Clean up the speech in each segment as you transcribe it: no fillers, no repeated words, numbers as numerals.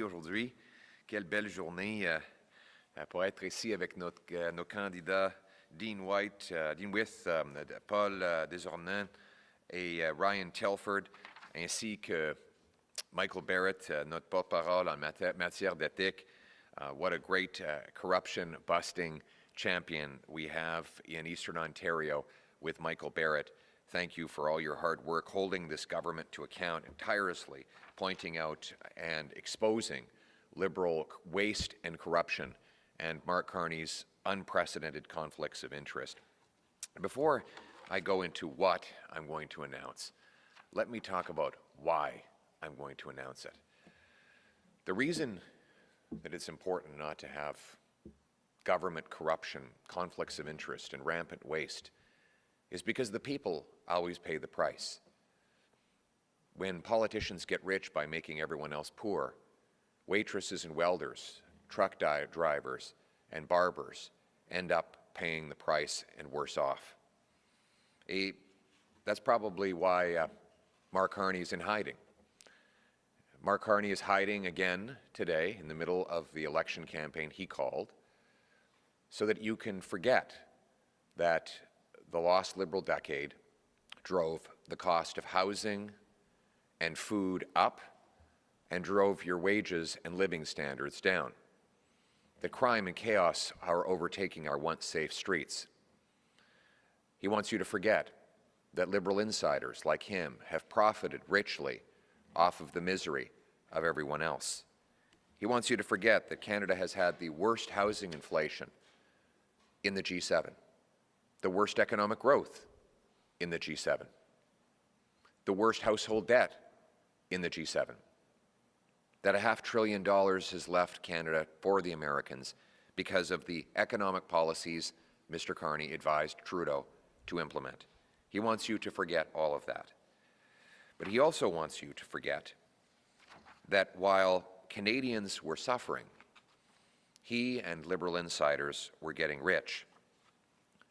Aujourd'hui, quelle belle journée pour être ici avec nos candidats Dean Wyth, Paul Desornans et Ryan Telford, ainsi que Michael Barrett, notre porte-parole en matière d'éthique. What a great corruption-busting champion we have in Eastern Ontario with Michael Barrett. Thank you for all your hard work holding this government to account and tirelessly pointing out and exposing Liberal waste and corruption and Mark Carney's unprecedented conflicts of interest. Before I go into what I'm going to announce, let me talk about why I'm going to announce it. The reason that it's important not to have government corruption, conflicts of interest, and rampant waste is because the people always pay the price. When politicians get rich by making everyone else poor, waitresses and welders, truck drivers, and barbers end up paying the price and worse off. That's probably why Mark Carney is in hiding. Mark Carney is hiding again today in the middle of the election campaign he called, so that you can forget that the lost Liberal decade drove the cost of housing and food up and drove your wages and living standards down. That crime and chaos are overtaking our once safe streets. He wants you to forget that Liberal insiders like him have profited richly off of the misery of everyone else. He wants you to forget that Canada has had the worst housing inflation in the G7, the worst economic growth in the G7, the worst household debt in the G7, that $500 billion has left Canada for the Americans because of the economic policies Mr. Carney advised Trudeau to implement. He wants you to forget all of that. But he also wants you to forget that while Canadians were suffering, he and Liberal insiders were getting rich.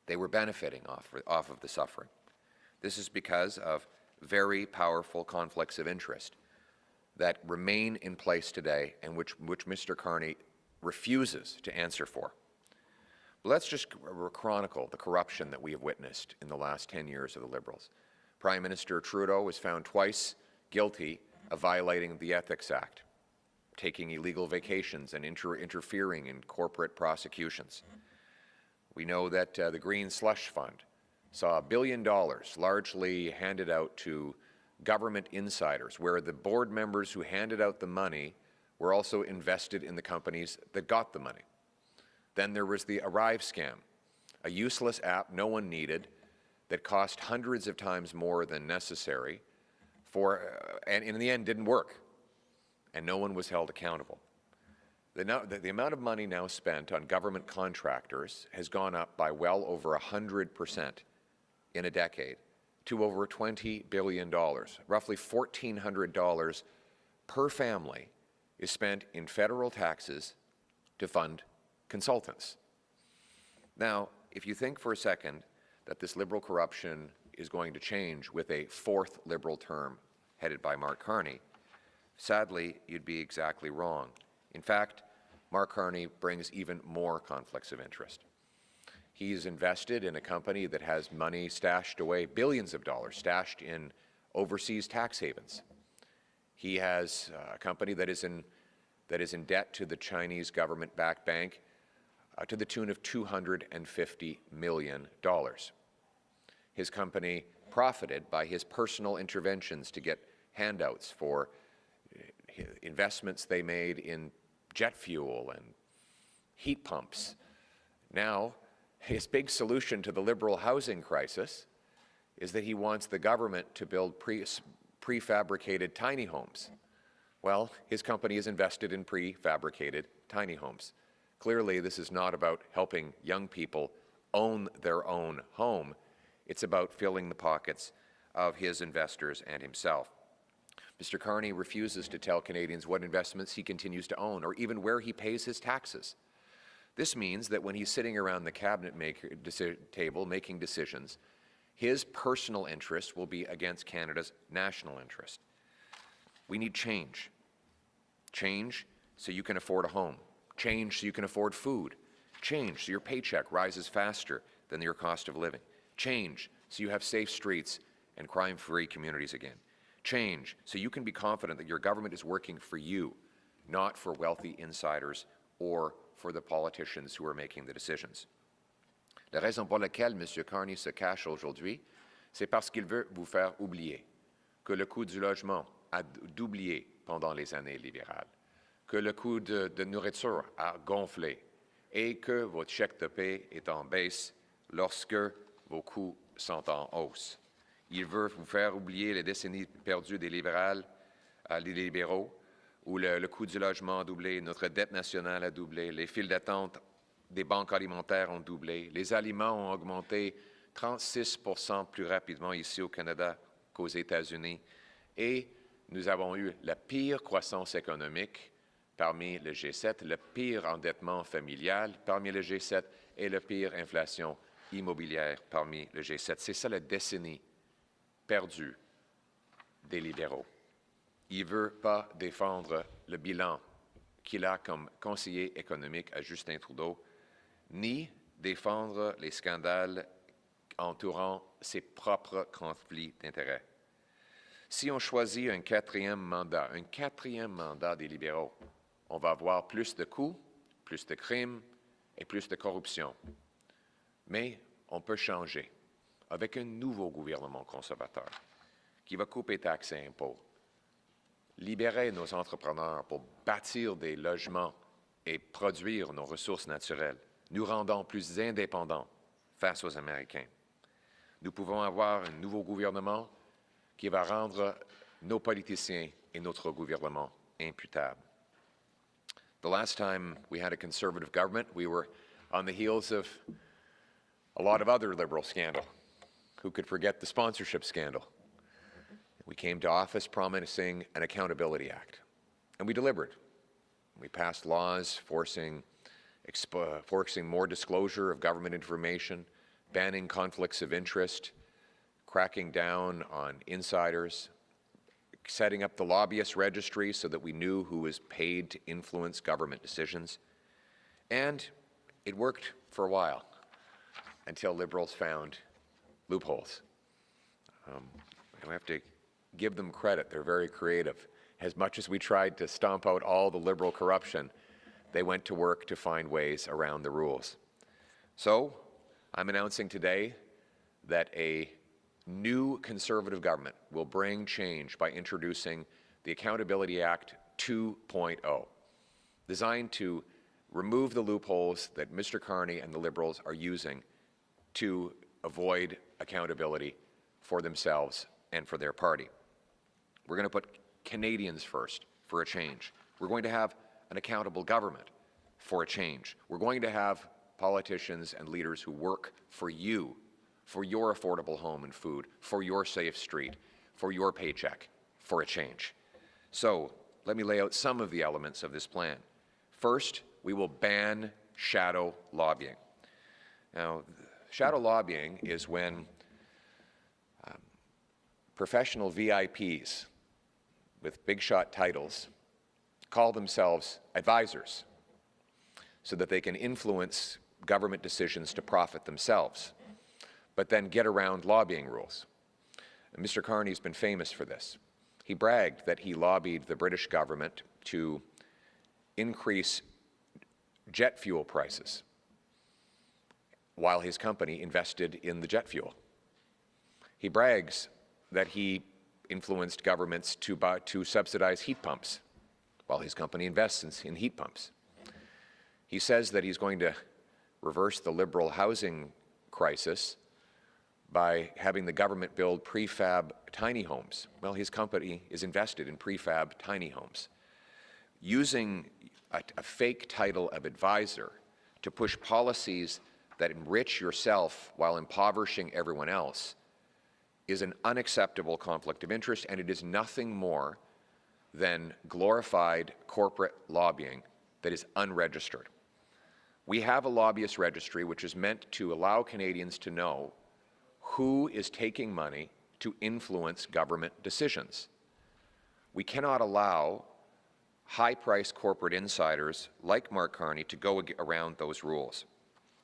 They were benefiting off of the suffering. This is because of very powerful conflicts of interest that remain in place today and which Mr. Carney refuses to answer for. Let's just chronicle the corruption that we have witnessed in the last 10 years of the Liberals. Prime Minister Trudeau was found twice guilty of violating the Ethics Act, taking illegal vacations and interfering in corporate prosecutions. We know that the Green Slush Fund saw $1 billion largely handed out to government insiders, where the board members who handed out the money were also invested in the companies that got the money. Then there was the Arrive scam, a useless app no one needed that cost hundreds of times more than necessary and in the end didn't work, and no one was held accountable. The amount of money now spent on government contractors has gone up by well over 100% in a decade to over $20 billion. Roughly $1,400 per family is spent in federal taxes to fund consultants. Now, if you think for a second that this Liberal corruption is going to change with a fourth Liberal term headed by Mark Carney, sadly, you'd be exactly wrong. In fact, Mark Carney brings even more conflicts of interest. He's invested in a company that has money stashed away, billions of dollars stashed in overseas tax havens. He has a company that is in debt to the Chinese government-backed bank to the tune of $250 million. His company profited by his personal interventions to get handouts for investments they made in jet fuel and heat pumps. Now, his big solution to the Liberal housing crisis is that he wants the government to build prefabricated tiny homes. Well, his company is invested in prefabricated tiny homes. Clearly, this is not about helping young people own their own home. It's about filling the pockets of his investors and himself. Mr. Carney refuses to tell Canadians what investments he continues to own or even where he pays his taxes. This means that when he's sitting around the cabinet table making decisions, his personal interest will be against Canada's national interest. We need change. Change so you can afford a home. Change so you can afford food. Change so your paycheck rises faster than your cost of living. Change so you have safe streets and crime-free communities again. Change so you can be confident that your government is working for you, not for wealthy insiders or for the politicians who are making the decisions. La raison pour laquelle M. Carney se cache aujourd'hui, c'est parce qu'il veut vous faire oublier que le coût du logement a doublé pendant les années libérales, que le coût de nourriture a gonflé et que votre chèque de paie est en baisse lorsque vos coûts sont en hausse. Il veut vous faire oublier les décennies perdues des libéraux, où le coût du logement a doublé, notre dette nationale a doublé, les files d'attente des banques alimentaires ont doublé, les aliments ont augmenté 36% plus rapidement ici au Canada qu'aux États-Unis, et nous avons eu la pire croissance économique parmi le G7, le pire endettement familial parmi le G7 et la pire inflation immobilière parmi le G7. C'est ça la décennie perdue des libéraux. Il ne veut pas défendre le bilan qu'il a comme conseiller économique à Justin Trudeau, ni défendre les scandales entourant ses propres conflits d'intérêts. Si on choisit un quatrième mandat des libéraux, on va avoir plus de coups, plus de crimes et plus de corruption. Mais on peut changer avec un nouveau gouvernement conservateur qui va couper taxes et impôts, libérer nos entrepreneurs pour bâtir des logements et produire nos ressources naturelles, nous rendant plus indépendants face aux Américains. Nous pouvons avoir un nouveau gouvernement qui va rendre nos politiciens et notre gouvernement imputables. The last time we had a Conservative government, we were on the heels of a lot of other Liberal scandal. Who could forget the sponsorship scandal? We came to office promising an Accountability Act, and we delivered. We passed laws forcing more disclosure of government information, banning conflicts of interest, cracking down on insiders, setting up the lobbyist registry so that we knew who was paid to influence government decisions. And it worked for a while until Liberals found loopholes. We have to give them credit. They're very creative. As much as we tried to stomp out all the Liberal corruption, they went to work to find ways around the rules. So I'm announcing today that a new Conservative government will bring change by introducing the Accountability Act 2.0, designed to remove the loopholes that Mr. Carney and the Liberals are using to avoid accountability for themselves and for their party. We're going to put Canadians first for a change. We're going to have an accountable government for a change. We're going to have politicians and leaders who work for you, for your affordable home and food, for your safe street, for your paycheck, for a change. So let me lay out some of the elements of this plan. First, we will ban shadow lobbying. Now, shadow lobbying is when professional VIPs with big shot titles call themselves advisors so that they can influence government decisions to profit themselves, but then get around lobbying rules. And Mr. Carney's been famous for this. He bragged that he lobbied the British government to increase jet fuel prices while his company invested in the jet fuel. He brags that he influenced governments to subsidize heat pumps while his company invests in heat pumps. He says that he's going to reverse the Liberal housing crisis by having the government build prefab tiny homes. Well, his company is invested in prefab tiny homes. Using a fake title of advisor to push policies that enrich yourself while impoverishing everyone else is an unacceptable conflict of interest, and it is nothing more than glorified corporate lobbying that is unregistered. We have a lobbyist registry which is meant to allow Canadians to know who is taking money to influence government decisions. We cannot allow high-priced corporate insiders like Mark Carney to go around those rules.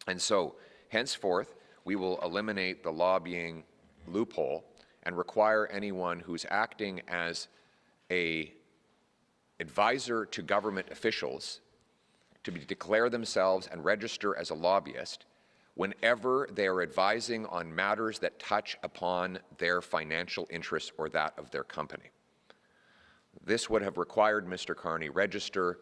And so, henceforth, we will eliminate the lobbying loophole and require anyone who's acting as an advisor to government officials to declare themselves and register as a lobbyist whenever they are advising on matters that touch upon their financial interests or that of their company. This would have required Mr. Carney register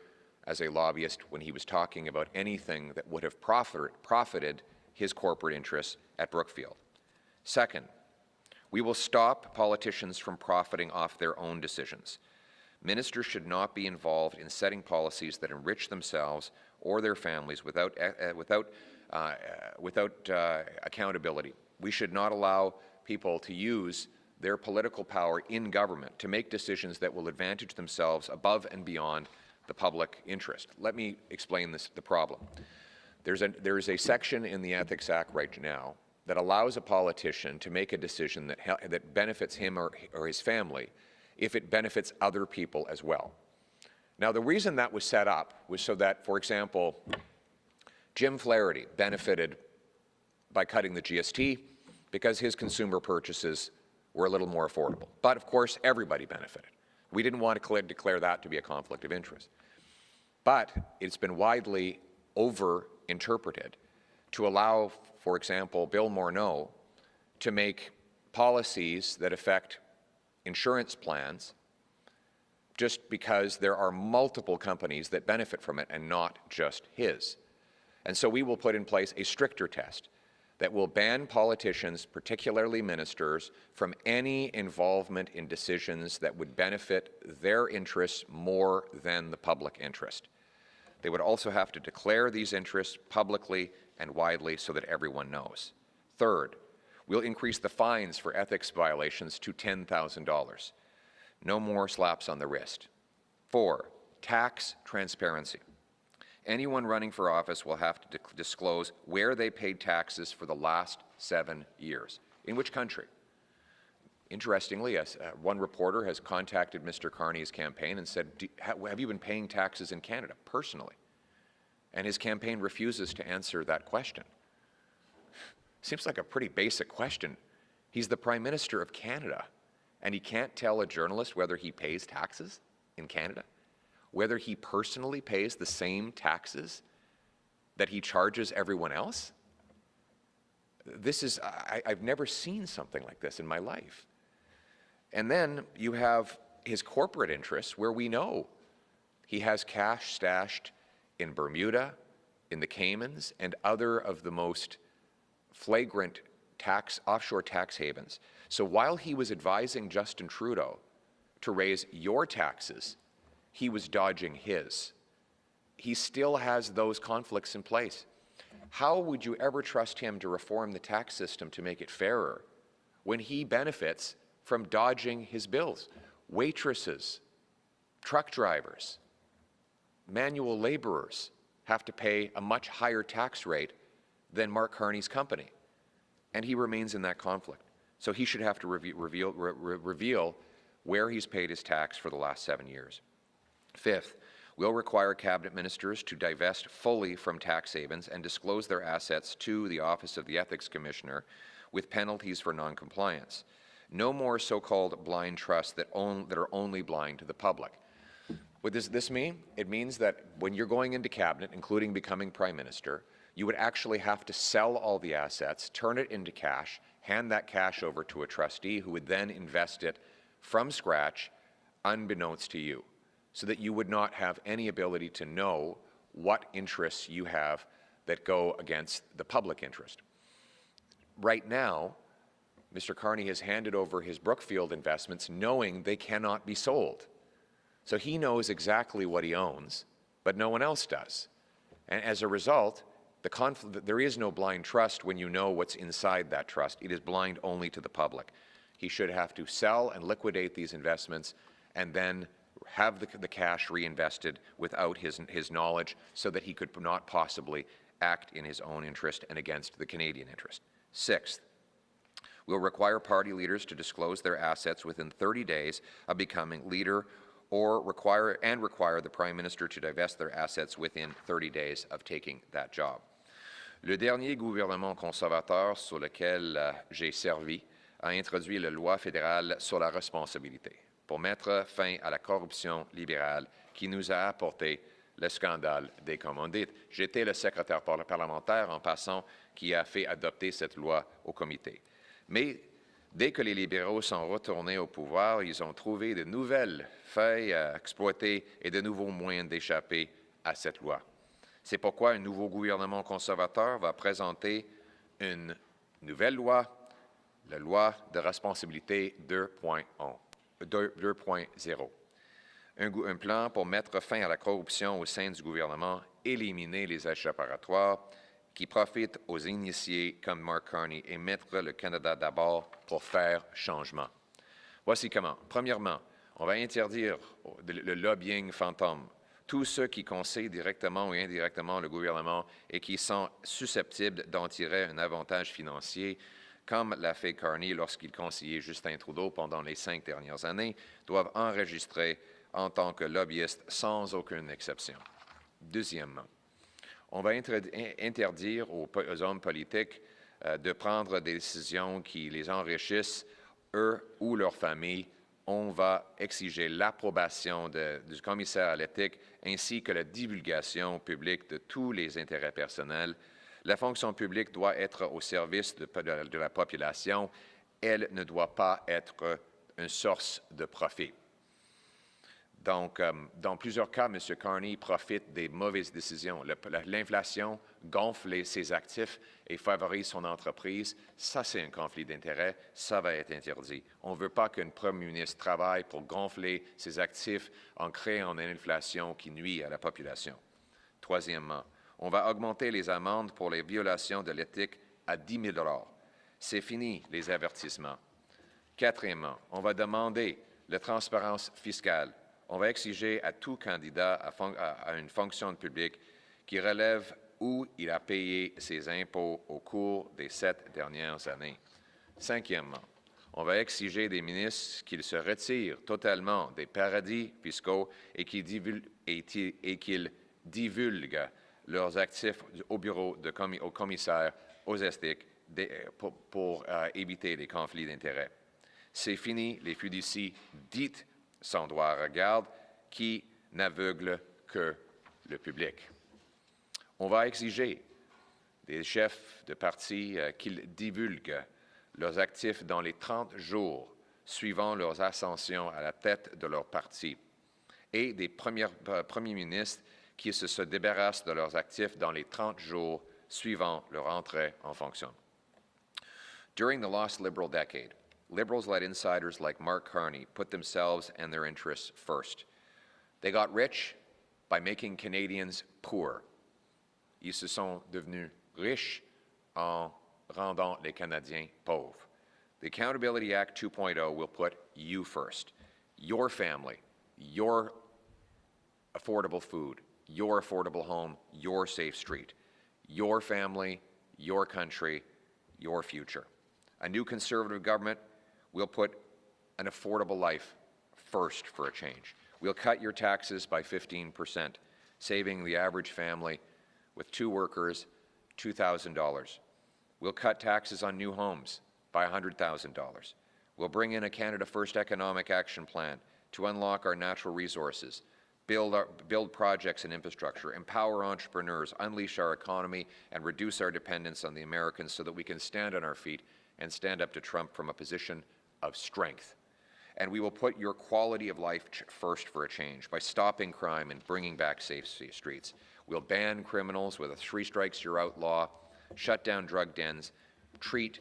as a lobbyist when he was talking about anything that would have profited his corporate interests at Brookfield. Second, we will stop politicians from profiting off their own decisions. Ministers should not be involved in setting policies that enrich themselves or their families without accountability. We should not allow people to use their political power in government to make decisions that will advantage themselves above and beyond the public interest. Let me explain the problem. There is a section in the Ethics Act right now that allows a politician to make a decision that benefits him or his family if it benefits other people as well. Now, the reason that was set up was so that, for example, Jim Flaherty benefited by cutting the GST because his consumer purchases were a little more affordable. But, of course, everybody benefited. We didn't want to declare that to be a conflict of interest. But it's been widely over-interpreted to allow, for example, Bill Morneau to make policies that affect insurance plans just because there are multiple companies that benefit from it and not just his. And so we will put in place a stricter test that will ban politicians, particularly ministers, from any involvement in decisions that would benefit their interests more than the public interest. They would also have to declare these interests publicly and widely so that everyone knows. Third, we'll increase the fines for ethics violations to $10,000. No more slaps on the wrist. 4, tax transparency. Anyone running for office will have to disclose where they paid taxes for the last 7 years. In which country? Interestingly, one reporter has contacted Mr. Carney's campaign and said, have you been paying taxes in Canada personally? And his campaign refuses to answer that question. Seems like a pretty basic question. He's the Prime Minister of Canada, and he can't tell a journalist whether he pays taxes in Canada, whether he personally pays the same taxes that he charges everyone else? This is, I've never seen something like this in my life. And then you have his corporate interests, where we know he has cash stashed in Bermuda, in the Caymans, and other of the most flagrant offshore tax havens. So while he was advising Justin Trudeau to raise your taxes, he was dodging his. He still has those conflicts in place. How would you ever trust him to reform the tax system to make it fairer when he benefits from dodging his bills? Waitresses, truck drivers, manual laborers have to pay a much higher tax rate than Mark Carney's company, and he remains in that conflict. So he should have to reveal where he's paid his tax for the last 7 years. Fifth, we'll require cabinet ministers to divest fully from tax havens and disclose their assets to the Office of the Ethics Commissioner with penalties for noncompliance. No more so-called blind trusts that are only blind to the public. What does this mean? It means that when you're going into cabinet, including becoming Prime Minister, you would actually have to sell all the assets, turn it into cash, hand that cash over to a trustee who would then invest it from scratch, unbeknownst to you, so that you would not have any ability to know what interests you have that go against the public interest. Right now, Mr. Carney has handed over his Brookfield investments knowing they cannot be sold. So he knows exactly what he owns, but no one else does. And as a result, there is no blind trust when you know what's inside that trust. It is blind only to the public. He should have to sell and liquidate these investments and then have the cash reinvested without his knowledge so that he could not possibly act in his own interest and against the Canadian interest. Sixth, we'll require party leaders to disclose their assets within 30 days of becoming leader or require the Prime Minister to divest their assets within 30 days of taking that job. Le dernier gouvernement conservateur sur lequel j'ai servi a introduit la loi fédérale sur la responsabilité pour mettre fin à la corruption libérale qui nous a apporté le scandale des commandites. J'étais le secrétaire parlementaire, en passant, qui a fait adopter cette loi au comité. Mais dès que les libéraux sont retournés au pouvoir, ils ont trouvé de nouvelles failles à exploiter et de nouveaux moyens d'échapper à cette loi. C'est pourquoi un nouveau gouvernement conservateur va présenter une nouvelle loi, la loi de responsabilité 2.0. Un plan pour mettre fin à la corruption au sein du gouvernement, éliminer les échappatoires qui profitent aux initiés comme Mark Carney et mettre le Canada d'abord pour faire changement. Voici comment. Premièrement, on va interdire le lobbying fantôme. Tous ceux qui conseillent directement ou indirectement le gouvernement et qui sont susceptibles d'en tirer un avantage financier, comme l'a fait Carney lorsqu'il conseillait Justin Trudeau pendant les 5 dernières années, doivent enregistrer en tant que lobbyistes sans aucune exception. Deuxièmement, on va interdire aux hommes politiques de prendre des décisions qui les enrichissent, eux ou leurs familles. On va exiger l'approbation du commissaire à l'éthique ainsi que la divulgation publique de tous les intérêts personnels. La fonction publique doit être au service de la population. Elle ne doit pas être une source de profit. Donc, dans plusieurs cas, M. Carney profite des mauvaises décisions. L'inflation gonfle ses actifs et favorise son entreprise. Ça, c'est un conflit d'intérêts. Ça va être interdit. On ne veut pas qu'un premier ministre travaille pour gonfler ses actifs en créant une inflation qui nuit à la population. Troisièmement, on va augmenter les amendes pour les violations de l'éthique à 10 000 $. C'est fini, les avertissements. Quatrièmement, on va demander la transparence fiscale. On va exiger à tout candidat à une fonction publique qui relève où il a payé ses impôts au cours des 7 dernières années. Cinquièmement, on va exiger des ministres qu'ils se retirent totalement des paradis fiscaux et qu'ils divulguent leurs actifs au bureau au commissaire aux éthiques pour éviter les conflits d'intérêts. C'est fini les fiducies dites sans droit à regard qui n'aveuglent que le public. On va exiger des chefs de parti qu'ils divulguent leurs actifs dans les 30 jours suivant leur ascension à la tête de leur parti et des premiers ministres qui se débarrassent de leurs actifs dans les 30 jours suivant leur entrée en fonction. During the last Liberal decade, Liberals let insiders like Mark Carney put themselves and their interests first. They got rich by making Canadians poor. Ils se sont devenus riches en rendant les Canadiens pauvres. The Accountability Act 2.0 will put you first, your family, your affordable food, your affordable home, your safe street, your family, your country, your future. A new Conservative government will put an affordable life first for a change. We'll cut your taxes by 15%, saving the average family with 2 workers $2,000. We'll cut taxes on new homes by $100,000. We'll bring in a Canada First economic action plan to unlock our natural resources, build projects and infrastructure, empower entrepreneurs, unleash our economy, and reduce our dependence on the Americans so that we can stand on our feet and stand up to Trump from a position of strength. And we will put your quality of life first for a change by stopping crime and bringing back safe streets. We'll ban criminals with a 3-strikes-you're-out law, shut down drug dens, treat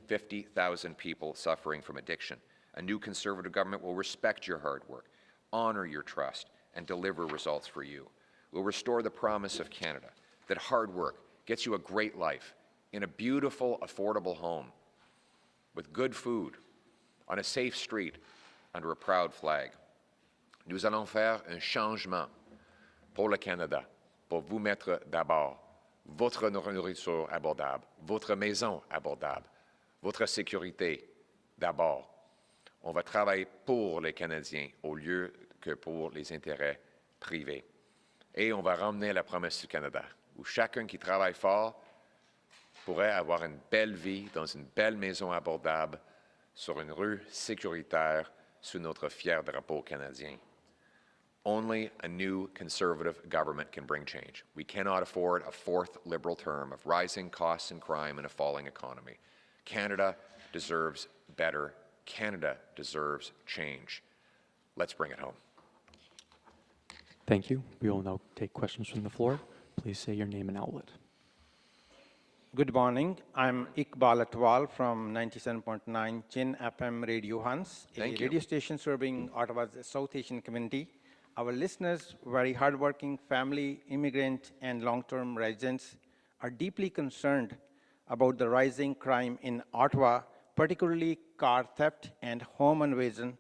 50,000 people suffering from addiction. A new Conservative government will respect your hard work, honor your trust, and deliver results for you. We'll restore the promise of Canada, that hard work gets you a great life in a beautiful, affordable home, with good food, on a safe street, under a proud flag. Nous allons faire un changement pour le Canada, pour vous mettre d'abord votre nourriture abordable, votre maison abordable, votre sécurité d'abord. On va travailler pour les Canadiens au lieu que pour les intérêts privés. Et on va ramener la promesse du Canada, où chacun qui travaille fort pourrait avoir une belle vie dans une belle maison abordable sur une rue sécuritaire sous notre fier drapeau canadien. Only a new Conservative government can bring change. We cannot afford a fourth Liberal term of rising costs and crime and a falling economy. Canada deserves better. Canada deserves change. Let's bring it home. Thank you. We will now take questions from the floor. Please say your name and outlet. Good morning. I'm Iqbal Atwal from 97.9 Chin FM Radio Hans, a radio station serving Ottawa's South Asian community. Our listeners, very hardworking family, immigrant, and long-term residents, are deeply concerned about the rising crime in Ottawa, particularly car theft and home invasion.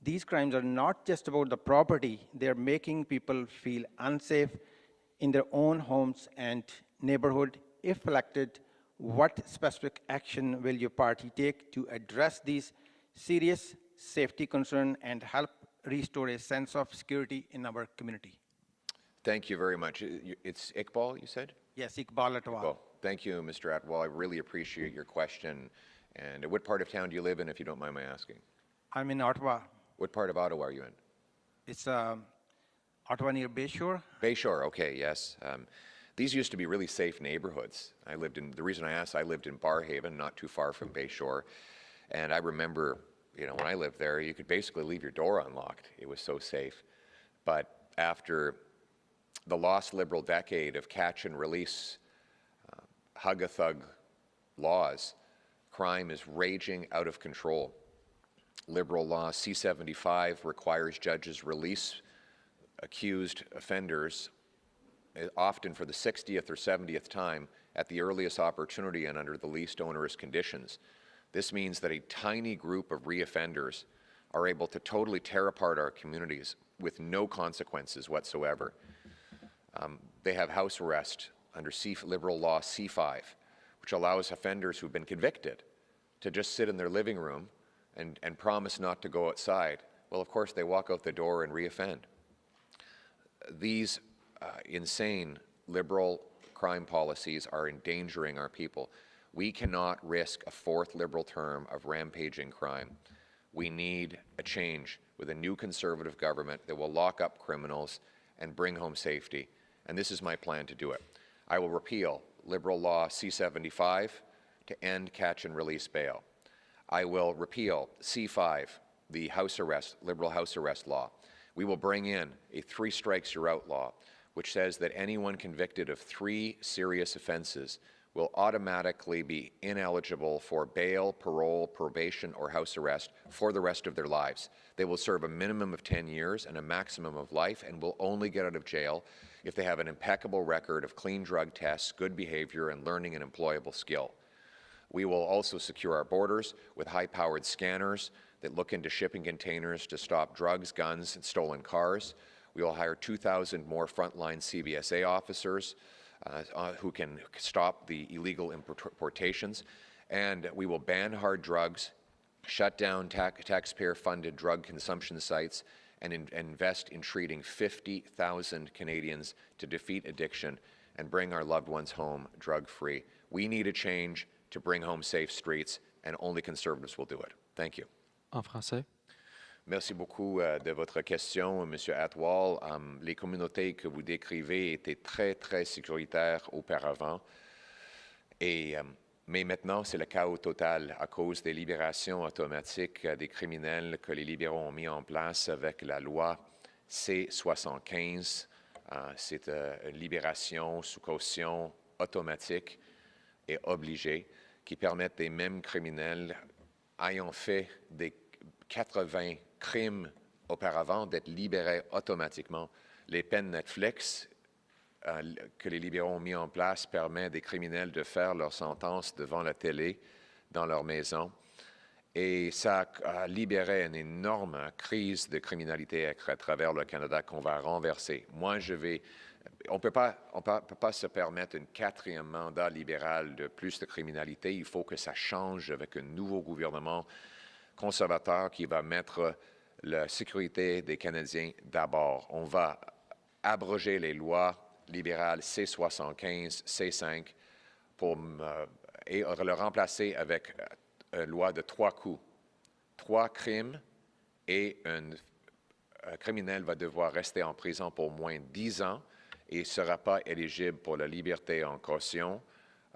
These crimes are not just about the property, they're making people feel unsafe in their own homes and neighborhood. If elected, what specific action will your party take to address these serious safety concerns and help restore a sense of security in our community? Thank you very much. It's Iqbal, you said? Yes, Iqbal Atwal. Iqbal. Thank you, Mr. Atwal. I really appreciate your question. And what part of town do you live in, if you don't mind my asking? I'm in Ottawa. What part of Ottawa are you in? It's Ottawa near Bayshore. Bayshore, okay, yes. These used to be really safe neighborhoods. The reason I asked, I lived in Barhaven, not too far from Bayshore. And I remember, when I lived there, you could basically leave your door unlocked. It was so safe. But after the lost Liberal decade of catch and release, hug-a-thug laws, crime is raging out of control. Liberal law C-75 requires judges release accused offenders often for the 60th or 70th time at the earliest opportunity and under the least onerous conditions. This means that a tiny group of reoffenders are able to totally tear apart our communities with no consequences whatsoever. They have house arrest under Liberal law C-5, which allows offenders who've been convicted to just sit in their living room and promise not to go outside. Well, of course, they walk out the door and reoffend. These insane Liberal crime policies are endangering our people. We cannot risk a fourth Liberal term of rampaging crime. We need a change with a new Conservative government that will lock up criminals and bring home safety. And this is my plan to do it. I will repeal Liberal law C-75 to end catch and release bail. I will repeal C-5, the Liberal house arrest law. We will bring in a 3 strikes you're out law, which says that anyone convicted of 3 serious offenses will automatically be ineligible for bail, parole, probation, or house arrest for the rest of their lives. They will serve a minimum of 10 years and a maximum of life and will only get out of jail if they have an impeccable record of clean drug tests, good behavior, and learning an employable skill. We will also secure our borders with high-powered scanners that look into shipping containers to stop drugs, guns, and stolen cars. We will hire 2,000 more frontline CBSA officers who can stop the illegal importations. And we will ban hard drugs, shut down taxpayer-funded drug consumption sites, and invest in treating 50,000 Canadians to defeat addiction and bring our loved ones home drug-free. We need a change to bring home safe streets, and only Conservatives will do it. Thank you. En français. Merci beaucoup de votre question, M. Atwal. Les communautés que vous décrivez étaient très, très sécuritaires auparavant. Mais maintenant, c'est le chaos total à cause des libérations automatiques des criminels que les libéraux ont mis en place avec la loi C-75. C'est une libération sous caution automatique et obligée qui permettent des mêmes criminels ayant fait des 80 crimes auparavant d'être libérés automatiquement. Les peines Netflix que les libéraux ont mis en place permettent des criminels de faire leur sentence devant la télé dans leur maison. Et ça a libéré une énorme crise de criminalité à travers le Canada qu'on va renverser. Moi, on ne peut pas se permettre un 4e mandat libéral de plus de criminalité. Il faut que ça change avec un nouveau gouvernement conservateur qui va mettre la sécurité des Canadiens d'abord. On va abroger les lois libérales C-75, C-5 et le remplacer avec une loi de 3 coups. 3 crimes et un criminel va devoir rester en prison pour moins de 10 ans et ne sera pas éligible pour la liberté en caution,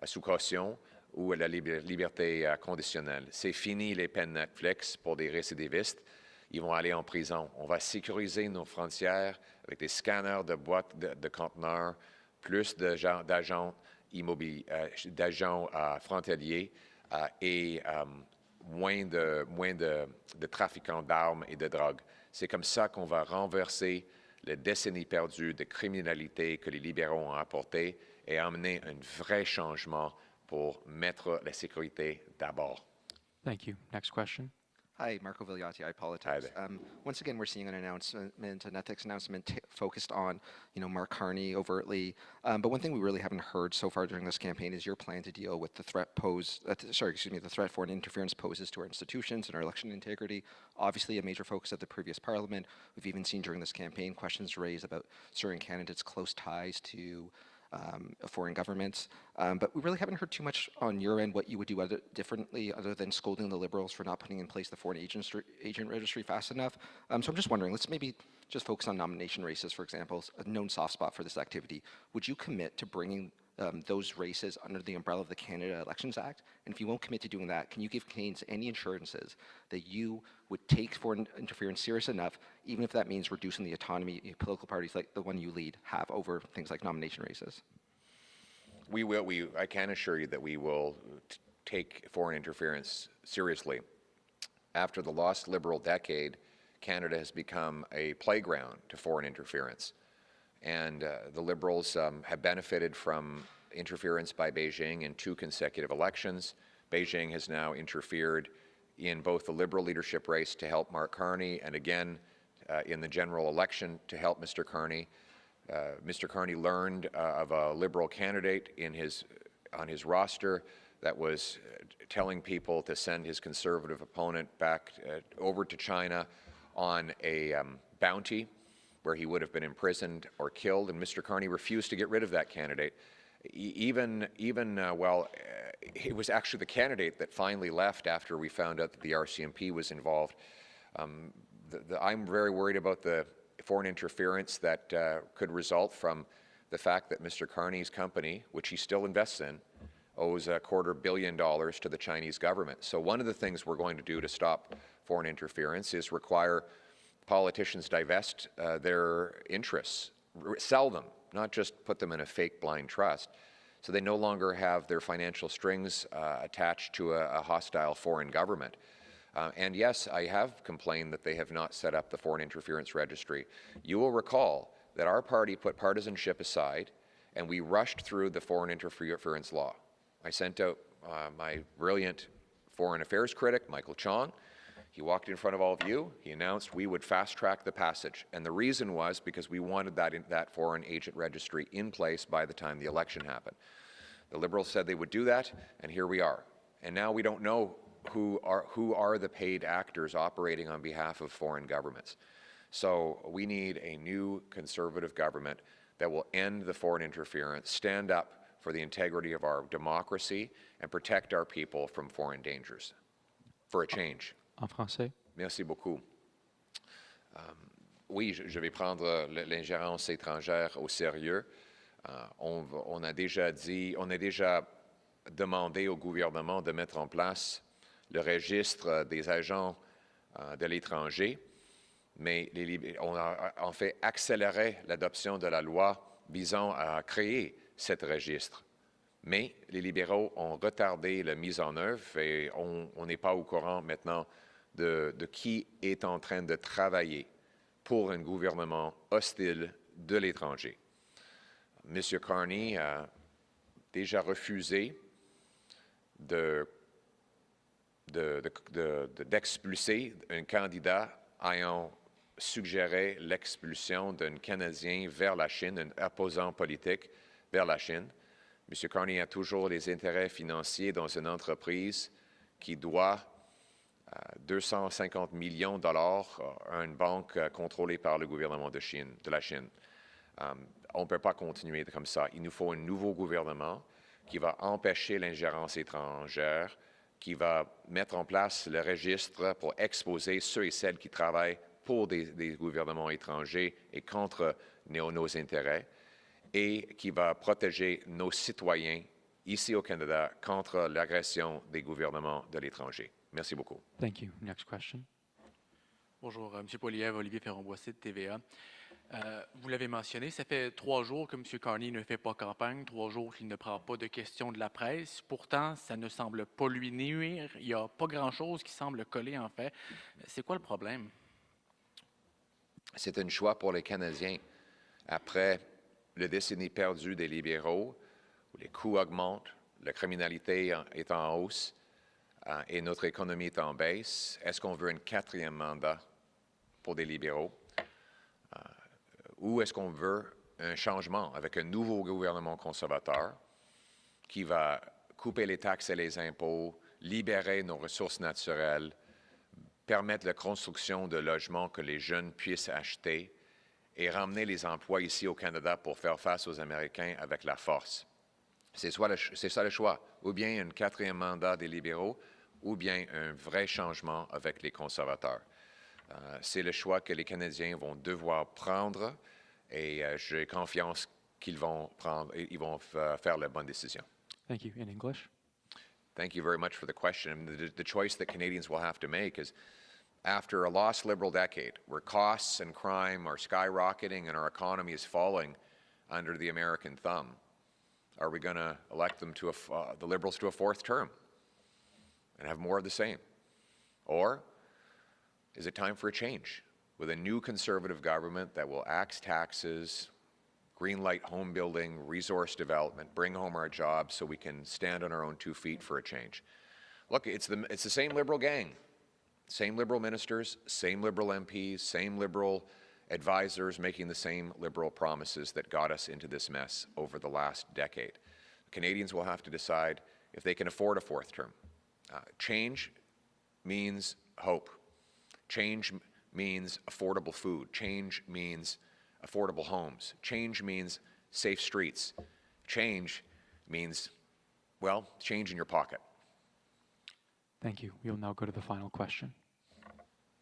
sous caution ou la liberté conditionnelle. C'est fini les peines Netflix pour des récidivistes. Ils vont aller en prison. On va sécuriser nos frontières avec des scanners de boîtes de conteneurs, plus d'agents immobiliers, d'agents frontaliers et moins de trafiquants d'armes et de drogue. C'est comme ça qu'on va renverser les décennies perdues de criminalité que les libéraux ont apportées et amener un vrai changement pour mettre la sécurité d'abord. Thank you. Next question. Hi, Marco Vigliati, Hi iPolitics. there. Once again, we're seeing an announcement, an ethics announcement focused on, Mark Carney overtly. But one thing we really haven't heard so far during this campaign is your plan to deal with the threat the threat foreign interference poses to our institutions and our election integrity. Obviously, a major focus of the previous Parliament. We've even seen during this campaign questions raised about certain candidates' close ties to foreign governments. But we really haven't heard too much on your end what you would do differently other than scolding the Liberals for not putting in place the foreign agent registry fast enough. So I'm just wondering, let's maybe just focus on nomination races, for example, a known soft spot for this activity. Would you commit to bringing those races under the umbrella of the Canada Elections Act? And if you won't commit to doing that, can you give Canadians any assurances that you would take foreign interference serious enough, even if that means reducing the autonomy political parties like the one you lead have over things like nomination races? We will. I can assure you that we will take foreign interference seriously. After the lost Liberal decade, Canada has become a playground to foreign interference. And the Liberals have benefited from interference by Beijing in 2 consecutive elections. Beijing has now interfered in both the Liberal leadership race to help Mark Carney and again in the general election to help Mr. Carney. Mr. Carney learned of a Liberal candidate on his roster that was telling people to send his Conservative opponent back over to China on a bounty where he would have been imprisoned or killed, and Mr. Carney refused to get rid of that candidate. It was actually the candidate that finally left after we found out that the RCMP was involved. I'm very worried about the foreign interference that could result from the fact that Mr. Carney's company, which he still invests in, owes $250 million to the Chinese government. So one of the things we're going to do to stop foreign interference is require politicians divest their interests, sell them, not just put them in a fake blind trust, so they no longer have their financial strings attached to a hostile foreign government. And yes, I have complained that they have not set up the foreign interference registry. You will recall that our party put partisanship aside and we rushed through the foreign interference law. I sent out my brilliant foreign affairs critic, Michael Chong. He walked in front of all of you. He announced we would fast-track the passage. And the reason was because we wanted that foreign agent registry in place by the time the election happened. The Liberals said they would do that, and here we are. And now we don't know who are the paid actors operating on behalf of foreign governments. So we need a new Conservative government that will end the foreign interference, stand up for the integrity of our democracy, and protect our people from foreign dangers. For a change. En français. Merci beaucoup. Oui, je vais prendre l'ingérence étrangère au sérieux. On a déjà demandé au gouvernement de mettre en place le registre des agents de l'étranger, mais on a en fait accéléré l'adoption de la loi visant à créer ce registre. Mais les libéraux ont retardé la mise en œuvre et on n'est pas au courant maintenant de qui est en train de travailler pour un gouvernement hostile de l'étranger. M. Carney a déjà refusé d'expulser un candidat ayant suggéré l'expulsion d'un Canadien vers la Chine, un opposant politique vers la Chine. M. Carney a toujours des intérêts financiers dans une entreprise qui doit 250 millions de dollars à une banque contrôlée par le gouvernement de la Chine. On ne peut pas continuer comme ça. Il nous faut un nouveau gouvernement qui va empêcher l'ingérence étrangère, qui va mettre en place le registre pour exposer ceux et celles qui travaillent pour des gouvernements étrangers et contre nos intérêts, et qui va protéger nos citoyens ici au Canada contre l'agression des gouvernements de l'étranger. Merci beaucoup. Thank you. Next question. Bonjour, M. Poilievre, Olivier Ferron-Boissy de TVA. Vous l'avez mentionné, ça fait 3 jours que M. Carney ne fait pas campagne, 3 jours qu'il ne prend pas de questions de la presse. Pourtant, ça ne semble pas lui nuire. Il n'y a pas grand-chose qui semble coller, en fait. C'est quoi le problème? C'est un choix pour les Canadiens. Après le décennie perdue des libéraux, où les coûts augmentent, la criminalité est en hausse et notre économie est en baisse, est-ce qu'on veut un 4e mandat pour des libéraux? Ou est-ce qu'on veut un changement avec un nouveau gouvernement conservateur qui va couper les taxes et les impôts, libérer nos ressources naturelles, permettre la construction de logements que les jeunes puissent acheter et ramener les emplois ici au Canada pour faire face aux Américains avec la force? C'est ça le choix. Ou bien un 4e mandat des libéraux, ou bien un vrai changement avec les conservateurs. C'est le choix que les Canadiens vont devoir prendre et j'ai confiance qu'ils vont prendre et ils vont faire la bonne décision. Thank you. In English. Thank you very much for the question. The choice that Canadians will have to make is, after a lost Liberal decade, where costs and crime are skyrocketing and our economy is falling under the American thumb, are we going to elect them to the Liberals to a 4th term and have more of the same? Or is it time for a change with a new Conservative government that will axe taxes, greenlight home building, resource development, bring home our jobs so we can stand on our own 2 feet for a change? Look, it's the same Liberal gang, same Liberal ministers, same Liberal MPs, same Liberal advisors making the same Liberal promises that got us into this mess over the last decade. Canadians will have to decide if they can afford a 4th term. Change means hope. Change means affordable food. Change means affordable homes. Change means safe streets. Change means, well, change in your pocket. Thank you. We will now go to the final question.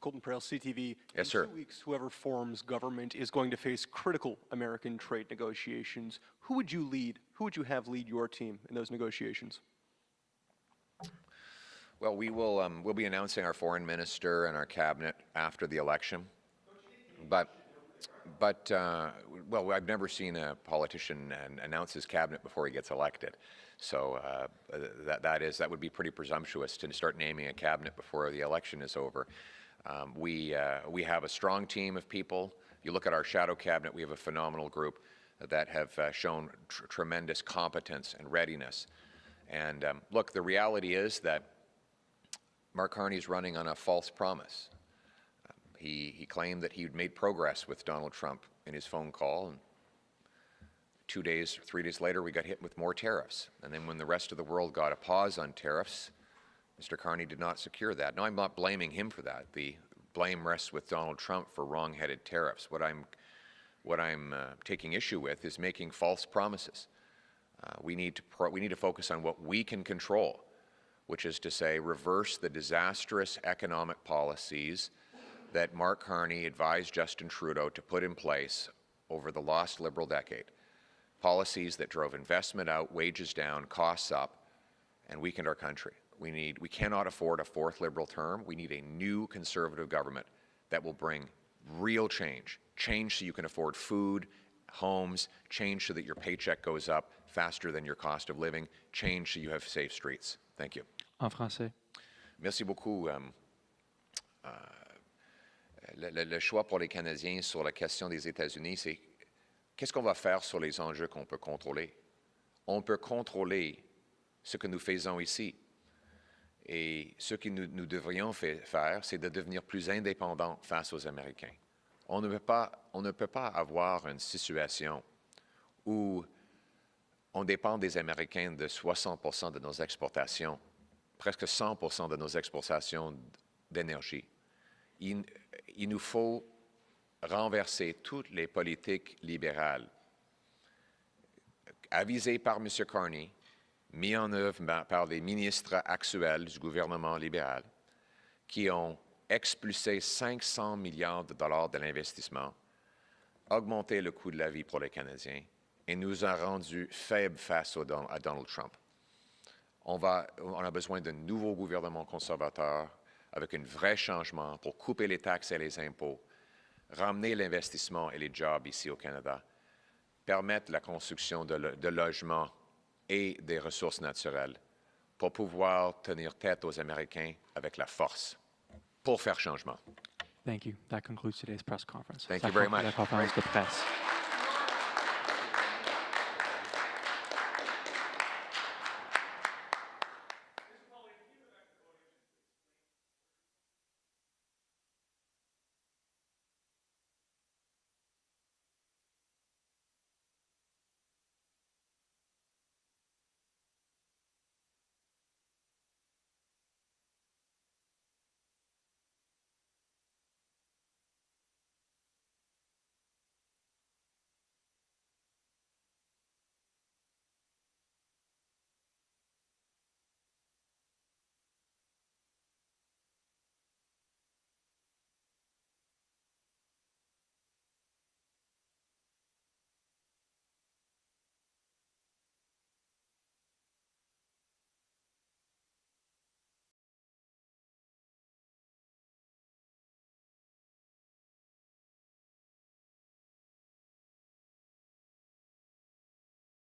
Colton Prale, CTV. Yes, sir. In 2 weeks, whoever forms government is going to face critical American trade negotiations. Who would you lead? Who would you have lead your team in those negotiations? Well, we'll be announcing our foreign minister and our cabinet after the election. But I've never seen a politician announce his cabinet before he gets elected. So that would be pretty presumptuous to start naming a cabinet before the election is over. We have a strong team of people. You look at our shadow cabinet, we have a phenomenal group that have shown tremendous competence and readiness. And look, the reality is that Mark Carney is running on a false promise. He claimed that he'd made progress with Donald Trump in his phone call, and 2 days, 3 days later, we got hit with more tariffs. And then when the rest of the world got a pause on tariffs, Mr. Carney did not secure that. Now, I'm not blaming him for that. The blame rests with Donald Trump for wrong-headed tariffs. What I'm taking issue with is making false promises. We need to focus on what we can control, which is to say, reverse the disastrous economic policies that Mark Carney advised Justin Trudeau to put in place over the lost Liberal decade. Policies that drove investment out, wages down, costs up, and weakened our country. We cannot afford a 4th Liberal term. We need a new Conservative government that will bring real change. Change so you can afford food, homes, change so that your paycheck goes up faster than your cost of living, change so you have safe streets. Thank you. En français. Merci beaucoup. Le choix pour les Canadiens sur la question des États-Unis, c'est qu'est-ce qu'on va faire sur les enjeux qu'on peut contrôler? On peut contrôler ce que nous faisons ici. Et ce que nous devrions faire, c'est de devenir plus indépendants face aux Américains. On ne peut pas avoir une situation où on dépend des Américains de 60% de nos exportations, presque 100% de nos exportations d'énergie. Il nous faut renverser toutes les politiques libérales avisées par M. Carney, mises en œuvre par les ministres actuels du gouvernement libéral, qui ont expulsé 500 milliards de dollars de l'investissement, augmenté le coût de la vie pour les Canadiens et nous a rendus faibles face à Donald Trump. On a besoin d'un nouveau gouvernement conservateur avec un vrai changement pour couper les taxes et les impôts, ramener l'investissement et les jobs ici au Canada, permettre la construction de logements et des ressources naturelles pour pouvoir tenir tête aux Américains avec la force, pour faire changement. Thank you. That concludes today's press conference. Thank you very much. La conférence de presse.